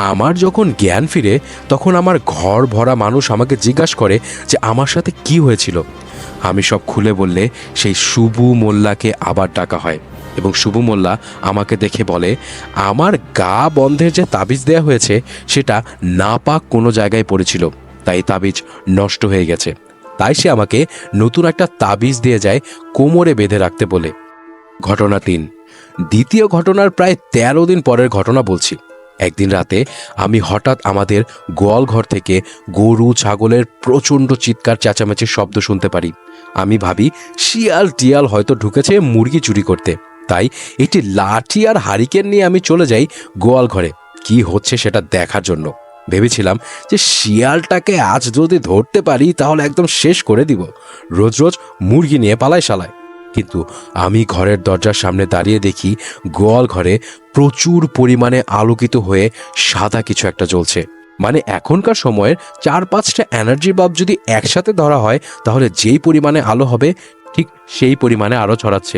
আমার যখন জ্ঞান ফিরে তখন আমার ঘর ভরা মানুষ আমাকে জিজ্ঞাসা করে যে আমার সাথে কি হয়েছিল। আমি সব খুলে বললে সেই শুভু মোল্লাকে আবার ডাকা হয় এবং শুভু মোল্লা আমাকে দেখে বলে আমার গা বন্ধের যে তাবিজ দেয়া হয়েছে সেটা নাপাক কোনো জায়গায় পড়েছিল, তাই তাবিজ নষ্ট হয়ে গেছে। তাই সে আমাকে নতুন একটা তাবিজ দিয়ে যায় কোমরে বেঁধে রাখতে বলে। ঘটনা 3, দ্বিতীয় ঘটনার প্রায় 13 দিন পরের ঘটনা বলছি। একদিন রাতে আমি হঠাৎ আমাদের গোয়াল ঘর থেকে গরু ছাগলের প্রচণ্ড চিৎকার চেঁচামেচির শব্দ শুনতে পারি। আমি ভাবি শিয়াল টিয়াল হয়তো ঢুকেছে মুরগি চুরি করতে, তাই একটি লাঠি আর হারিকেন নিয়ে আমি চলে যাই গোয়াল ঘরে কি হচ্ছে সেটা দেখার জন্য। ভেবেছিলাম যে শিয়ালটাকে আজ যদি ধরতে পারি তাহলে একদম শেষ করে দিব, রোজ রোজ মুরগি নিয়ে পালায় শালায়। কিন্তু আমি ঘরের দরজার সামনে দাঁড়িয়ে দেখি গোয়াল ঘরে প্রচুর পরিমাণে আলোকিত হয়ে সাদা কিছু একটা জ্বলছে। মানে এখনকার সময়ের 4-5টা এনার্জি বাল্ব যদি একসাথে ধরা হয় তাহলে যেই পরিমাণে আলো হবে ঠিক সেই পরিমাণে আলো ছড়াচ্ছে।